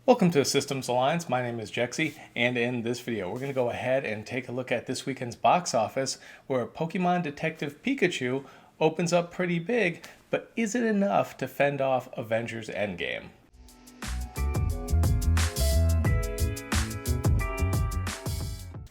Welcome to Systems Alliance. My name is Jexy, and in this video, we're going to go ahead and take a look at this weekend's box office, where Pokemon Detective Pikachu opens up pretty big, but is it enough to fend off Avengers Endgame?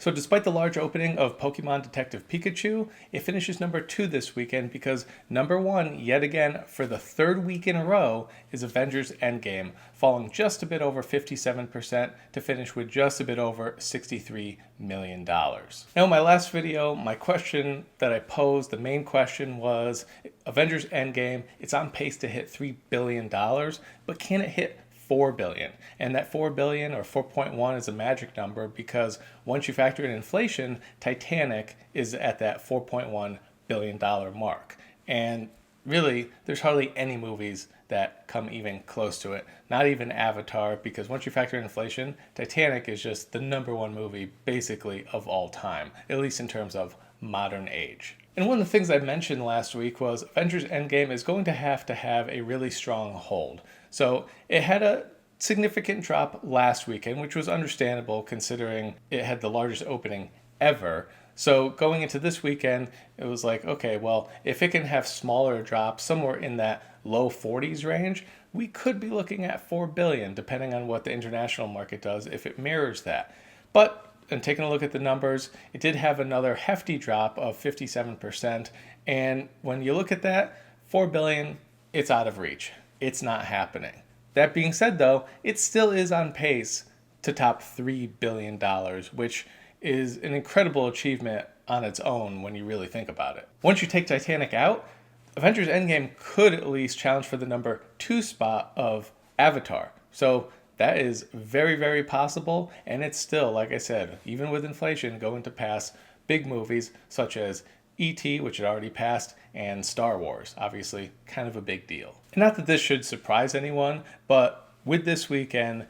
So despite the large opening of Pokemon Detective Pikachu, it finishes number 2 this weekend because number 1, yet again, for the third week in a row, is Avengers Endgame, falling just a bit over 57% to finish with just a bit over $63 million. Now in my last video, my question that I posed, the main question was, Avengers Endgame, it's on pace to hit $3 billion, but can it hit $4 billion? And that $4 billion or 4.1 is a magic number because once you factor in inflation, Titanic is at that $4.1 billion mark. And really, there's hardly any movies that come even close to it. Not even Avatar, because once you factor in inflation, Titanic is just the number one movie basically of all time, at least in terms of modern age. And one of the things I mentioned last week was Avengers Endgame is going to have a really strong hold. So it had a significant drop last weekend, which was understandable considering it had the largest opening ever. So going into this weekend, it was like, okay, well, if it can have smaller drops somewhere in that low 40s range, we could be looking at 4 billion, depending on what the international market does, if it mirrors that. But and taking a look at the numbers, it did have another hefty drop of 57%. And when you look at that, 4 billion, it's out of reach. It's not happening. That being said, though, it still is on pace to top $3 billion, which is an incredible achievement on its own when you really think about it. Once you take Titanic out, Avengers Endgame could at least challenge for the number 2 spot of Avatar. So that is very, very possible, and it's still, like I said, even with inflation, going to pass big movies such as E.T., which it already passed, and Star Wars, obviously kind of a big deal. And not that this should surprise anyone, but with this weekend,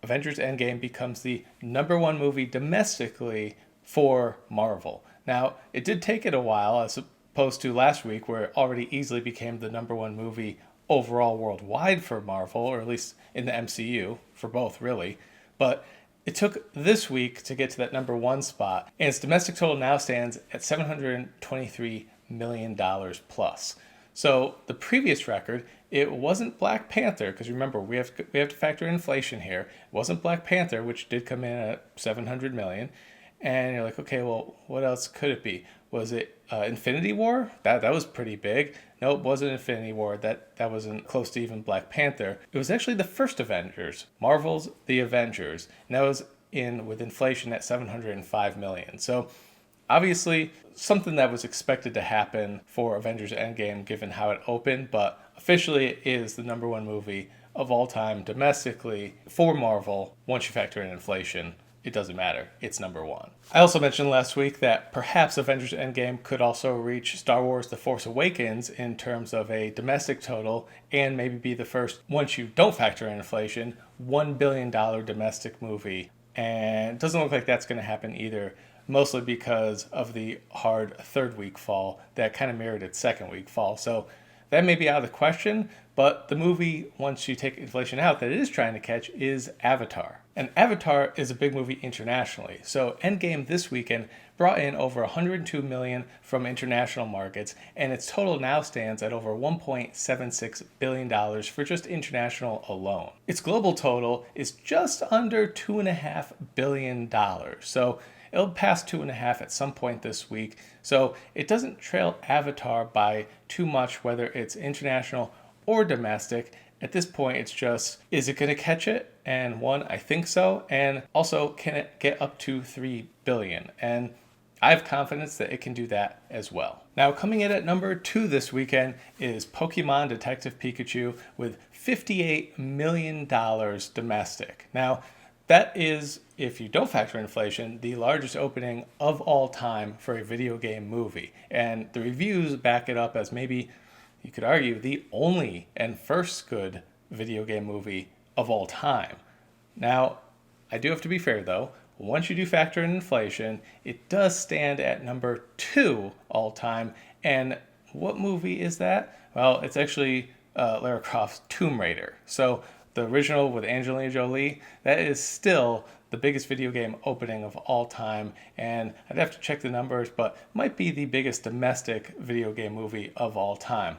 Avengers Endgame becomes the number 1 movie domestically for Marvel. Now, it did take it a while, as opposed to last week, where it already easily became the number 1 movie overall worldwide for Marvel, or at least in the MCU, for both really. But it took this week to get to that number 1 spot, and its domestic total now stands at $723 million plus. So the previous record, it wasn't Black Panther, because remember, we have to factor in inflation here. It wasn't Black Panther, which did come in at 700 million. And you're like, okay, well, what else could it be? Was it Infinity War? That was pretty big. No, it wasn't Infinity War. That wasn't close to even Black Panther. It was actually the first Avengers, Marvel's The Avengers, and that was in with inflation at 705 million. So obviously something that was expected to happen for Avengers Endgame given how it opened, but officially it is the number 1 movie of all time domestically for Marvel. Once you factor in inflation, it doesn't matter. It's number 1. I also mentioned last week that perhaps Avengers Endgame could also reach Star Wars The Force Awakens in terms of a domestic total, and maybe be the first, once you don't factor in inflation, $1 billion domestic movie. And it doesn't look like that's going to happen either, mostly because of the hard third week fall that kind of mirrored its second week fall. So that may be out of the question, but the movie, once you take inflation out, that it is trying to catch is Avatar. And Avatar is a big movie internationally. So Endgame this weekend brought in over 102 million from international markets, and its total now stands at over $1.76 billion for just international alone. Its global total is just under $2.5 billion. So it'll pass 2.5 at some point this week. So it doesn't trail Avatar by too much, whether it's international or domestic. At this point, it's just, is it going to catch it? And one, I think so. And also, can it get up to 3 billion? And I have confidence that it can do that as well. Now, coming in at number 2 this weekend is Pokemon Detective Pikachu with $58 million domestic. Now, that is, if you don't factor inflation, the largest opening of all time for a video game movie. And the reviews back it up as maybe, you could argue, the only and first good video game movie of all time. Now, I do have to be fair though. Once you do factor in inflation, it does stand at number 2 all time. And what movie is that? Well, it's actually Lara Croft's Tomb Raider. So the original with Angelina Jolie, that is still the biggest video game opening of all time. And I'd have to check the numbers, but might be the biggest domestic video game movie of all time.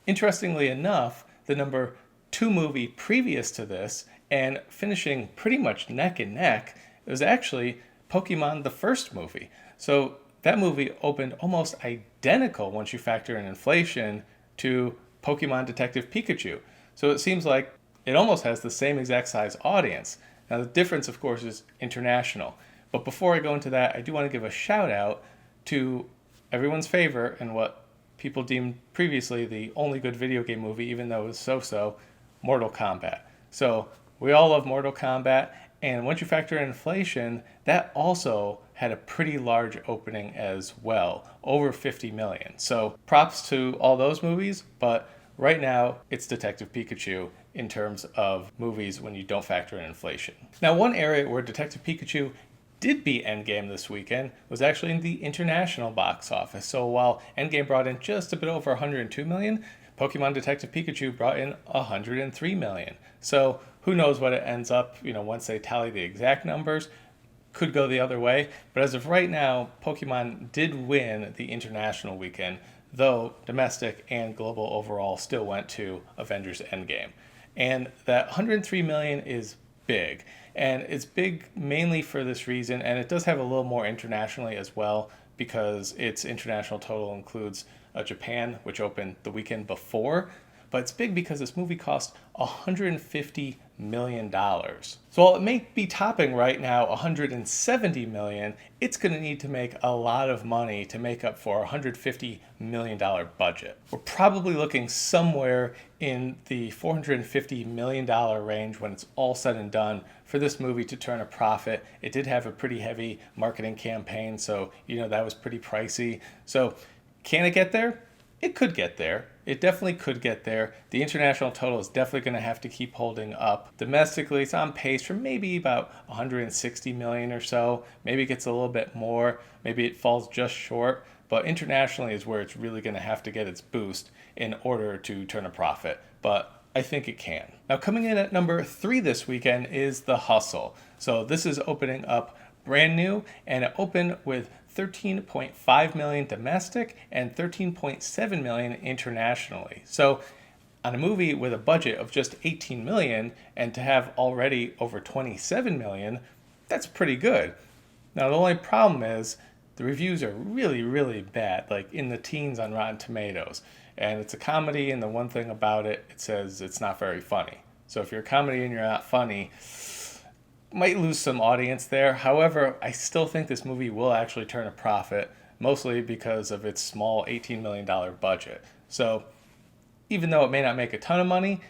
Interestingly enough, the number 2 movie previous to this, and finishing pretty much neck and neck, was actually Pokemon the first movie. So that movie opened almost identical once you factor in inflation to Pokemon Detective Pikachu. So it seems like it almost has the same exact size audience. Now the difference, of course, is international. But before I go into that, I do want to give a shout out to everyone's favorite and what people deemed previously the only good video game movie, even though it was so-so, Mortal Kombat. So we all love Mortal Kombat, and once you factor in inflation, that also had a pretty large opening as well, over 50 million. So props to all those movies, but right now it's Detective Pikachu in terms of movies when you don't factor in inflation. Now, one area where Detective Pikachu did beat Endgame this weekend was actually in the international box office. So while Endgame brought in just a bit over 102 million, Pokemon Detective Pikachu brought in 103 million. So who knows what it ends up, once they tally the exact numbers. Could go the other way. But as of right now, Pokemon did win the international weekend, though domestic and global overall still went to Avengers Endgame. And that 103 million is big. And it's big mainly for this reason, and it does have a little more internationally as well, because its international total includes Japan, which opened the weekend before. But it's big because this movie cost $150 million. So while it may be topping right now $170 million, it's going to need to make a lot of money to make up for a $150 million budget. We're probably looking somewhere in the $450 million range when it's all said and done for this movie to turn a profit. It did have a pretty heavy marketing campaign, so that was pretty pricey. So can it get there? It could get there. It definitely could get there. The international total is definitely going to have to keep holding up. Domestically, it's on pace for maybe about 160 million or so. Maybe it gets a little bit more. Maybe it falls just short. But internationally is where it's really going to have to get its boost in order to turn a profit. But I think it can. Now, coming in at number 3 this weekend is The Hustle. So this is opening up brand new, and it opened with 13.5 million domestic and 13.7 million internationally. So on a movie with a budget of just 18 million and to have already over 27 million, that's pretty good. Now the only problem is the reviews are really, really bad, like in the teens on Rotten Tomatoes. And it's a comedy, and the one thing about it, it says it's not very funny. So if you're a comedy and you're not funny, might lose some audience there. However, I still think this movie will actually turn a profit, mostly because of its small $18 million budget. So even though it may not make a ton of money,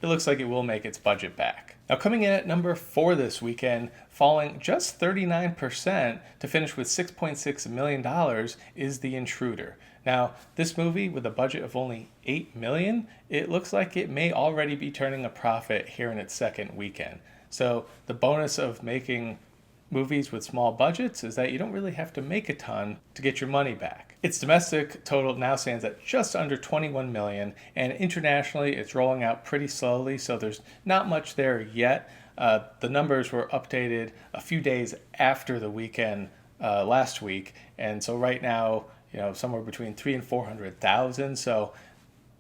it looks like it will make its budget back. Now, coming in at number 4 this weekend, falling just 39% to finish with $6.6 million, is The Intruder. Now, this movie, with a budget of only $8 million, it looks like it may already be turning a profit here in its second weekend. So the bonus of making movies with small budgets is that you don't really have to make a ton to get your money back. Its domestic total now stands at just under 21 million, and internationally it's rolling out pretty slowly, so there's not much there yet. The numbers were updated a few days after the weekend last week, and so right now, somewhere between 300,000 and 400,000. So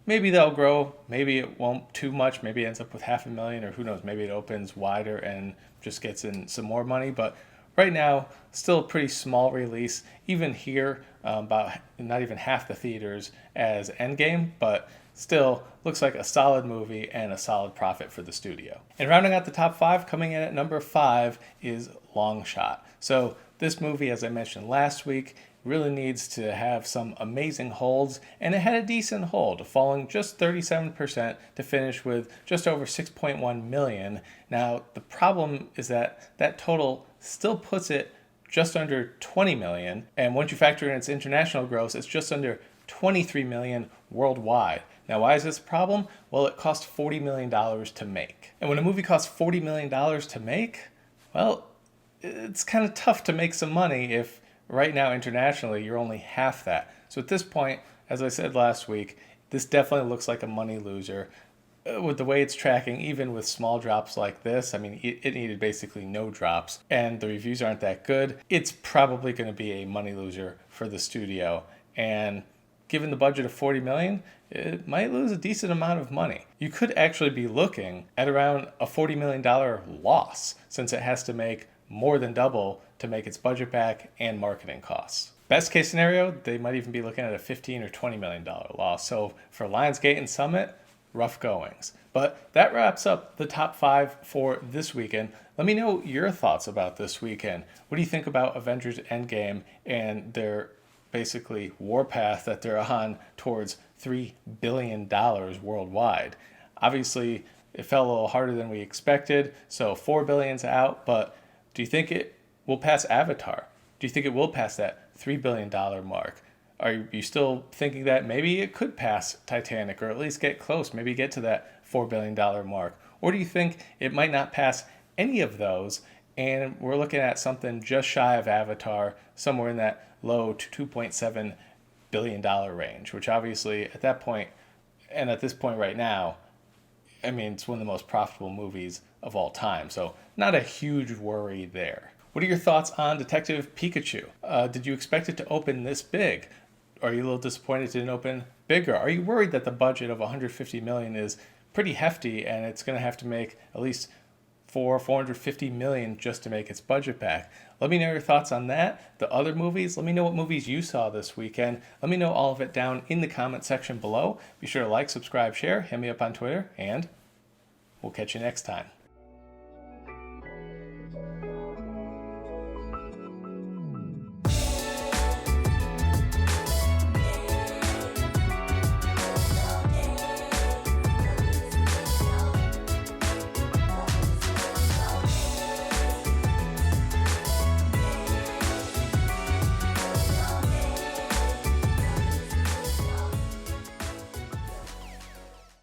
maybe they'll grow, maybe it won't too much, maybe it ends up with 500,000, or who knows, maybe it opens wider and just gets in some more money. But right now, still a pretty small release, even here, about not even half the theaters as Endgame, but still looks like a solid movie and a solid profit for the studio. And rounding out the top 5, coming in at number 5 is Longshot. So this movie, as I mentioned last week, really needs to have some amazing holds, and it had a decent hold, falling just 37% to finish with just over 6.1 million. Now, the problem is that total still puts it just under 20 million, and once you factor in its international gross, it's just under 23 million worldwide. Now, why is this a problem? Well, it cost $40 million to make. And when a movie costs $40 million to make, well, it's kind of tough to make some money if right now, internationally, you're only half that. So at this point, as I said last week, this definitely looks like a money loser. with the way it's tracking, even with small drops like this, I mean, it needed basically no drops, and the reviews aren't that good. It's probably going to be a money loser for the studio, and given the budget of $40 million, it might lose a decent amount of money. You could actually be looking at around a $40 million loss, since it has to make more than double to make its budget back and marketing costs. Best case scenario, they might even be looking at a $15 or $20 million loss. So for Lionsgate and Summit, rough goings. But that wraps up the top 5 for this weekend. Let me know your thoughts about this weekend. What do you think about Avengers Endgame and their basically warpath that they're on towards $3 billion worldwide? Obviously, it fell a little harder than we expected, so $4 billion's out, but do you think it will pass Avatar? Do you think it will pass that $3 billion mark? Are you still thinking that maybe it could pass Titanic, or at least get close, maybe get to that $4 billion mark? Or do you think it might not pass any of those, and we're looking at something just shy of Avatar, somewhere in that low to $2.7 billion range, which obviously at that point, and at this point right now, I mean, it's one of the most profitable movies of all time, so not a huge worry there. What are your thoughts on Detective Pikachu? Did you expect it to open this big? Are you a little disappointed it didn't open bigger? Are you worried that the budget of $150 million is pretty hefty and it's going to have to make at least $450 million just to make its budget back? Let me know your thoughts on that. The other movies, let me know what movies you saw this weekend. Let me know all of it down in the comment section below. Be sure to like, subscribe, share, hit me up on Twitter, and we'll catch you next time.